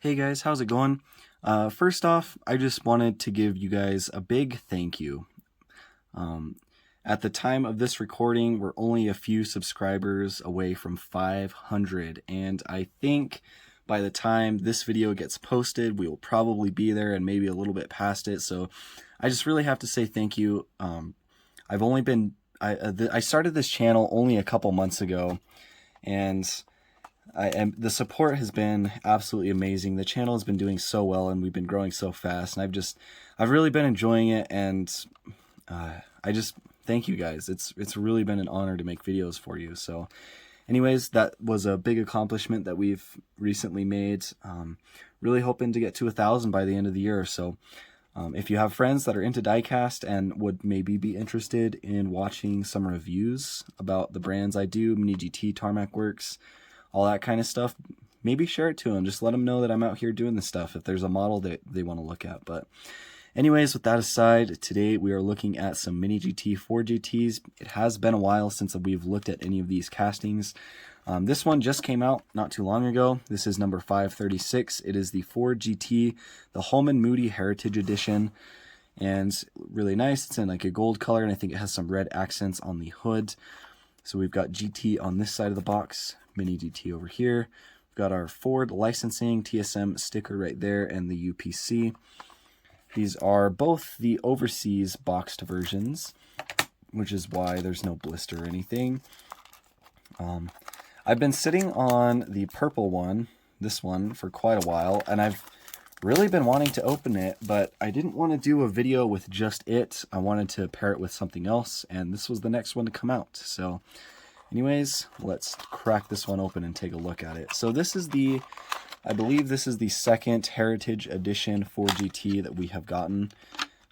Hey guys, how's it going? First off, I just wanted to give you guys a big thank you. At the time of this recording, we're only a few subscribers away from 500, and I think by the time this video gets posted, we will probably be there and maybe a little bit past it. So I just really have to say thank you. I started this channel only a couple months ago, and the support has been absolutely amazing. The channel has been doing so well, and we've been growing so fast, and I've really been enjoying it, and I just thank you guys. It's really been an honor to make videos for you. So anyways, that was a big accomplishment that we've recently made. Really hoping to get to 1,000 by the end of the year. So if you have friends that are into diecast and would maybe be interested in watching some reviews about the brands I do, Mini GT, Tarmac Works, all that kind of stuff, maybe share it to them. Just let them know that I'm out here doing this stuff if there's a model that they want to look at. But anyways, with that aside, today we are looking at some Mini GT 4GTs. It has been a while since we've looked at any of these castings. This one just came out not too long ago. This is number 536. It is the 4GT, the Holman Moody Heritage Edition, and really nice. It's in like a gold color, and I think it has some red accents on the hood. So we've got GT on this side of the box, Mini GT over here. We've got our Ford licensing TSM sticker right there and the UPC. These are both the overseas boxed versions, which is why there's no blister or anything. I've been sitting on the purple one, this one, for quite a while, and I've really been wanting to open it, but I didn't want to do a video with just it. I wanted to pair it with something else, and this was the next one to come out. So anyways, let's crack this one open and take a look at it. So this is I believe this is the second Heritage Edition 4GT that we have gotten.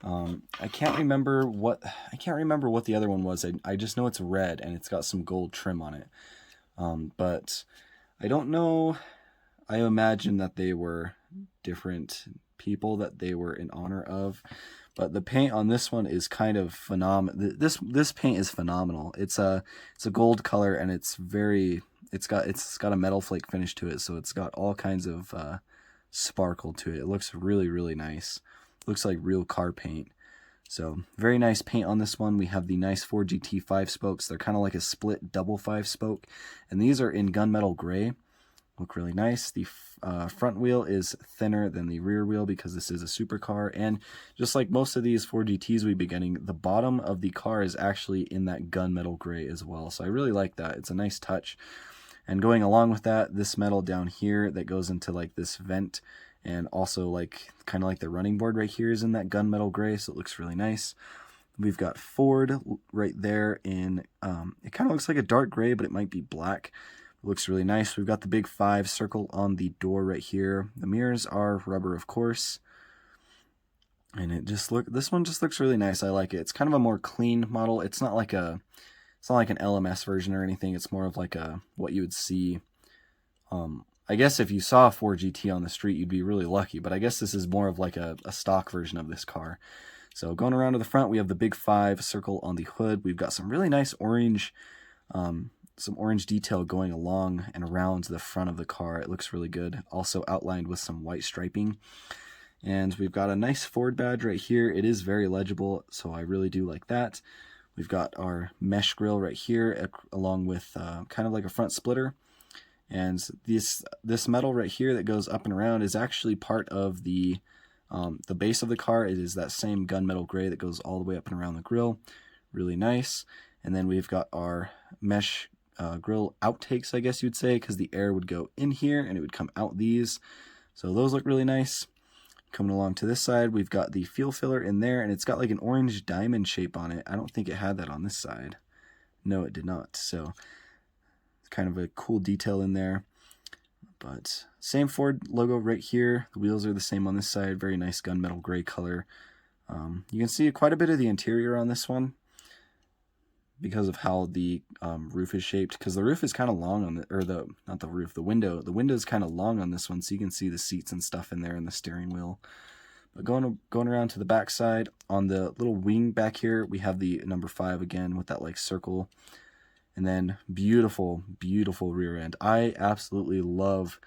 I can't remember what the other one was. I just know it's red and it's got some gold trim on it. But I don't know. I imagine that they were different people that they were in honor of. But the paint on this one is kind of phenomenal. This paint is phenomenal. It's a gold color, and it's got a metal flake finish to it, so it's got all kinds of sparkle to it. It looks really, really nice. Looks like real car paint. So very nice paint on this one. We have the nice 4GT 5 spokes. They're kind of like a split double 5 spoke, and these are in gunmetal gray. Look really nice. The front wheel is thinner than the rear wheel because this is a supercar, and just like most of these 4GTs we've been getting, the bottom of the car is actually in that gunmetal gray as well. So I really like that. It's a nice touch. And going along with that, this metal down here that goes into like this vent, and also like kind of like the running board right here is in that gunmetal gray, so it looks really nice. We've got Ford right there in, it kind of looks like a dark gray, but it might be black. It looks really nice. We've got the big 5 circle on the door right here. The mirrors are rubber, of course. And this one just looks really nice. I like it. It's kind of a more clean model. It's not like an LMS version or anything. It's more of like what you would see. I guess if you saw a 4GT on the street, you'd be really lucky, but I guess this is more of like a stock version of this car. So going around to the front, we have the big 5 circle on the hood. We've got some really nice orange, some orange detail going along and around the front of the car. It looks really good. Also outlined with some white striping. And we've got a nice Ford badge right here. It is very legible, so I really do like that. We've got our mesh grille right here, along with kind of like a front splitter. And this metal right here that goes up and around is actually part of the base of the car. It is that same gunmetal gray that goes all the way up and around the grille. Really nice. And then we've got our mesh grill outtakes, I guess you'd say, because the air would go in here and it would come out these. So those look really nice. Coming along to this side, we've got the fuel filler in there, and it's got like an orange diamond shape on it. I don't think it had that on this side. No, it did not. So it's kind of a cool detail in there. But same Ford logo right here. The wheels are the same on this side. Very nice gunmetal gray color. You can see quite a bit of the interior on this one because of how the roof is shaped. Because the roof is kind of long on the window. The window is kind of long on this one, so you can see the seats and stuff in there and the steering wheel. But going around to the back side, on the little wing back here, we have the number 5 again with that like circle. And then beautiful, beautiful rear end. I absolutely love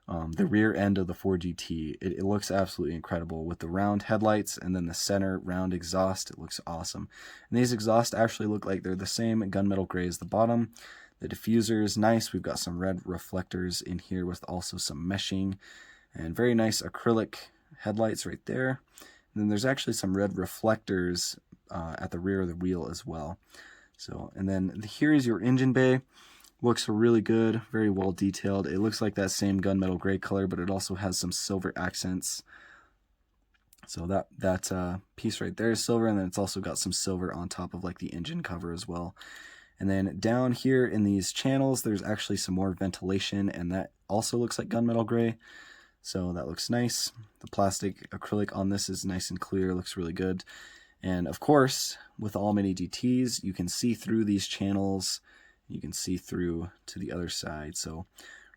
the rear end of the Ford GT. It looks absolutely incredible with the round headlights and then the center round exhaust. It looks awesome. And these exhausts actually look like they're the same gunmetal gray as the bottom. The diffuser is nice. We've got some red reflectors in here with also some meshing and very nice acrylic headlights right there. And then there's actually some red reflectors at the rear of the wheel as well. So, and then here is your engine bay. Looks really good, very well detailed. It looks like that same gunmetal gray color, but it also has some silver accents. So that piece right there is silver, and then it's also got some silver on top of like the engine cover as well. And then down here in these channels, there's actually some more ventilation, and that also looks like gunmetal gray. So that looks nice. The plastic acrylic on this is nice and clear, looks really good. And of course, with all mini GTs, you can see through these channels. You can see through to the other side, so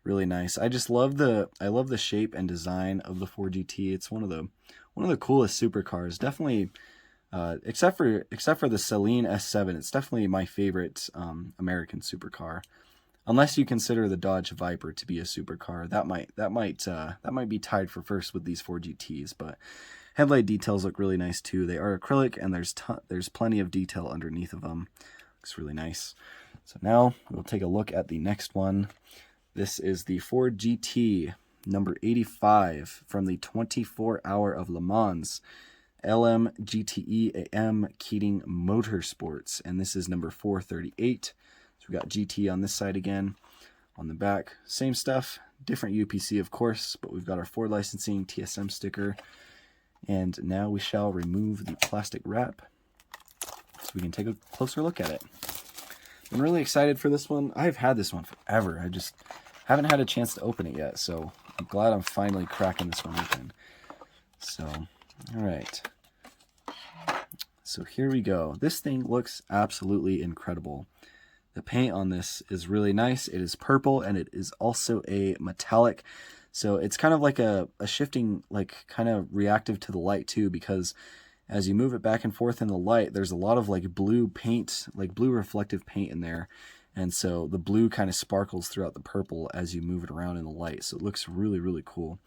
really nice. I just love the shape and design of the Ford GT. It's one of the coolest supercars. Definitely, except for the Celine S7, it's definitely my favorite American supercar. Unless you consider the Dodge Viper to be a supercar, that might be tied for first with these Ford GTs. But headlight details look really nice too. They are acrylic, and there's plenty of detail underneath of them. Looks really nice. So now we'll take a look at the next one. This is the Ford GT number 85 from the 24 Hour of Le Mans LM GTE-Am Keating Motorsports, and this is number 438. So we got GT on this side again. On the back, same stuff, different UPC of course, but we've got our Ford licensing TSM sticker. And now we shall remove the plastic wrap so we can take a closer look at it. I'm really excited for this one. I've had this one forever. I just haven't had a chance to open it yet, so I'm glad I'm finally cracking this one open. So, all right. So here we go. This thing looks absolutely incredible. The paint on this is really nice. It is purple, and it is also a metallic. So it's kind of like a shifting, like kind of reactive to the light too, because as you move it back and forth in the light, there's a lot of like blue paint, like blue reflective paint in there. And so the blue kind of sparkles throughout the purple as you move it around in the light. So it looks really, really cool.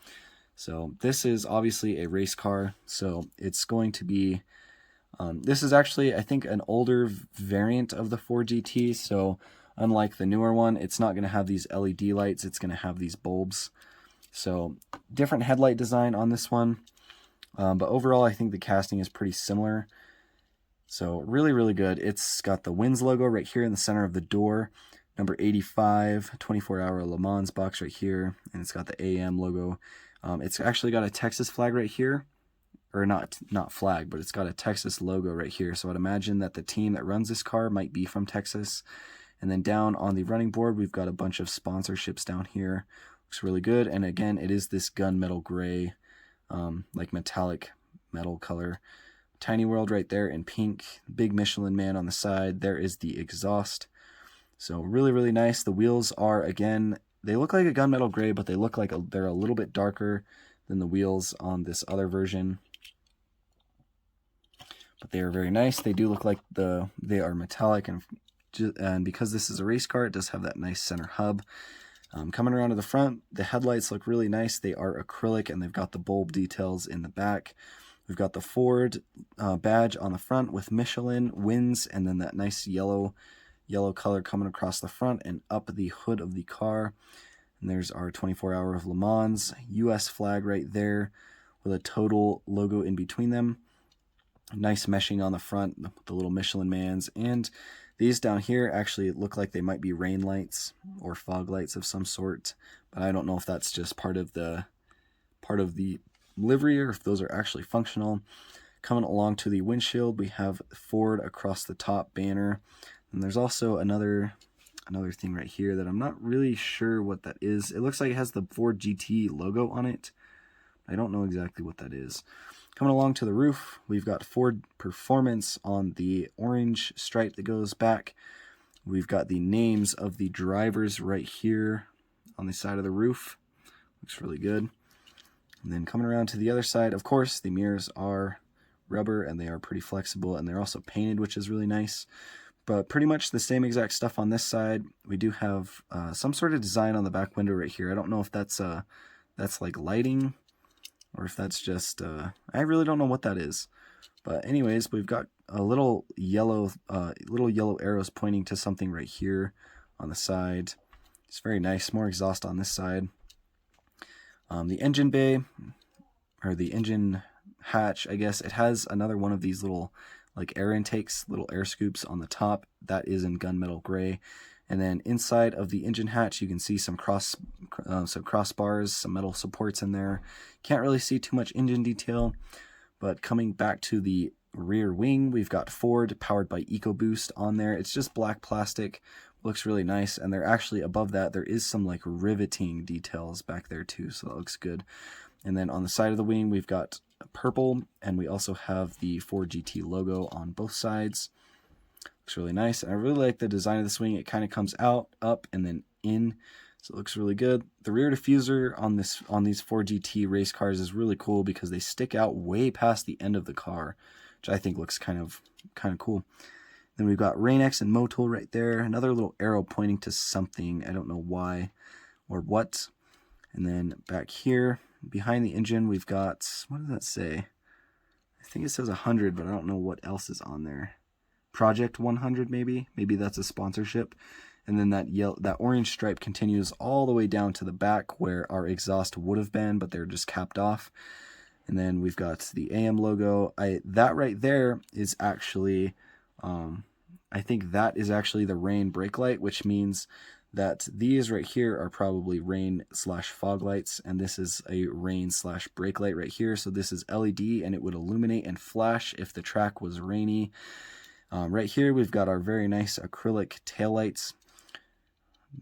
So this is obviously a race car. So it's going to be, this is actually, I think, an older variant of the Ford GT. So unlike the newer one, it's not going to have these LED lights. It's going to have these bulbs. So different headlight design on this one. But overall, I think the casting is pretty similar. So really, really good. It's got the Wins logo right here in the center of the door. Number 85, 24-hour Le Mans box right here. And it's got the AM logo. It's actually got a Texas flag right here. Or not flag, but it's got a Texas logo right here. So I'd imagine that the team that runs this car might be from Texas. And then down on the running board, we've got a bunch of sponsorships down here. Looks really good. And again, it is this gunmetal gray, like metallic metal color. Tiny World right there in pink. Big Michelin Man on the side. There is the exhaust. So really, really nice. The wheels are, again, they look like a gunmetal gray, but they look like they're a little bit darker than the wheels on this other version. But they are very nice. They do look like they are metallic, and because this is a race car, it does have that nice center hub. Coming around to the front, the headlights look really nice. They are acrylic, and they've got the bulb details in the back. We've got the Ford badge on the front with Michelin, Wins, and then that nice yellow color coming across the front and up the hood of the car. And there's our 24 Hour of Le Mans US flag right there with a Total logo in between them. Nice meshing on the front, the little Michelin Mans, and these down here actually look like they might be rain lights or fog lights of some sort, but I don't know if that's just part of the livery or if those are actually functional. Coming along to the windshield, we have Ford across the top banner, and there's also another thing right here that I'm not really sure what that is. It looks like it has the Ford GT logo on it. I don't know exactly what that is. Coming along to the roof, we've got Ford Performance on the orange stripe that goes back. We've got the names of the drivers right here on the side of the roof. Looks really good. And then coming around to the other side, of course, the mirrors are rubber and they are pretty flexible, and they're also painted, which is really nice. But pretty much the same exact stuff on this side. We do have some sort of design on the back window right here. I don't know if that's like lighting or if that's just I really don't know what that is. But anyways, we've got a little yellow arrows pointing to something right here on the side. It's very nice. More exhaust on this side. The engine bay, or the engine hatch, I guess, it has another one of these little like air intakes, little air scoops on the top. That is in gunmetal gray. And then inside of the engine hatch, you can see some crossbars, some metal supports in there. Can't really see too much engine detail. But coming back to the rear wing, we've got Ford powered by EcoBoost on there. It's just black plastic, looks really nice. And they're actually above that, there is some like riveting details back there too, so that looks good. And then on the side of the wing, we've got purple, and we also have the Ford GT logo on both sides. Looks really nice. And I really like the design of this wing. It kind of comes out, up, and then in. So it looks really good. The rear diffuser on these Ford GT race cars is really cool because they stick out way past the end of the car, which I think looks kind of cool. Then we've got Rain-X and Motul right there. Another little arrow pointing to something. I don't know why or what. And then back here, behind the engine, we've got, what does that say? I think it says 100, but I don't know what else is on there. Project 100 maybe? Maybe that's a sponsorship. And then that orange stripe continues all the way down to the back where our exhaust would have been, but they're just capped off. And then we've got the AM logo. That right there is actually, I think that is actually the rain brake light, which means that these right here are probably rain/fog lights, and this is a rain/brake light right here. So this is LED, and it would illuminate and flash if the track was rainy. Right here, we've got our very nice acrylic taillights.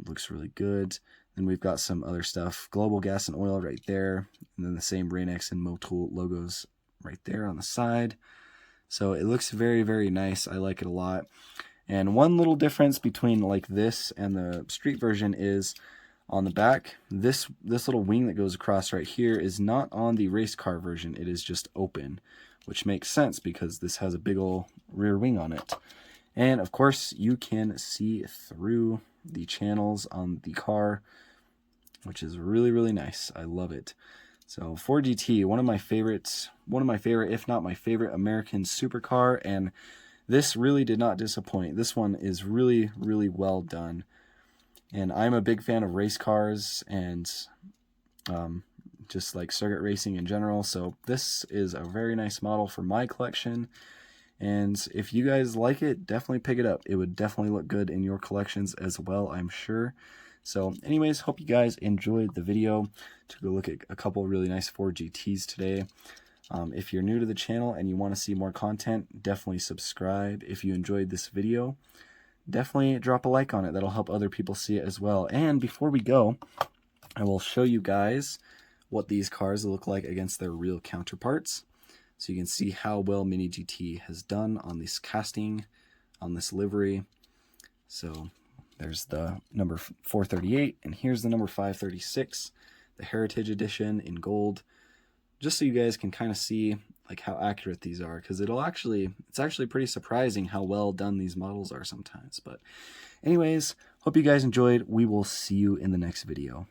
Looks really good. Then we've got some other stuff, Global Gas and Oil right there, and then the same Rain-X and Motul logos right there on the side. So it looks very, very nice. I like it a lot. And one little difference between like this and the street version is on the back, this little wing that goes across right here is not on the race car version. It is just open, which makes sense because this has a big old rear wing on it. And of course, you can see through the channels on the car, which is really, really nice. I love it. So Ford GT, one of my favorite, if not my favorite American supercar, and this really did not disappoint. This one is really, really well done. And I'm a big fan of race cars and just like circuit racing in general. So this is a very nice model for my collection. And if you guys like it, definitely pick it up. It would definitely look good in your collections as well, I'm sure. So anyways, hope you guys enjoyed the video. Took a look at a couple really nice Ford GTs today. If you're new to the channel and you want to see more content, definitely subscribe. If you enjoyed this video, definitely drop a like on it. That'll help other people see it as well. And before we go, I will show you guys what these cars look like against their real counterparts. So you can see how well Mini GT has done on this casting, on this livery. So there's the number 438, and here's the number 536, the Heritage Edition in gold. Just so you guys can kind of see like how accurate these are, because it's actually pretty surprising how well done these models are sometimes. But anyways, hope you guys enjoyed. We will see you in the next video.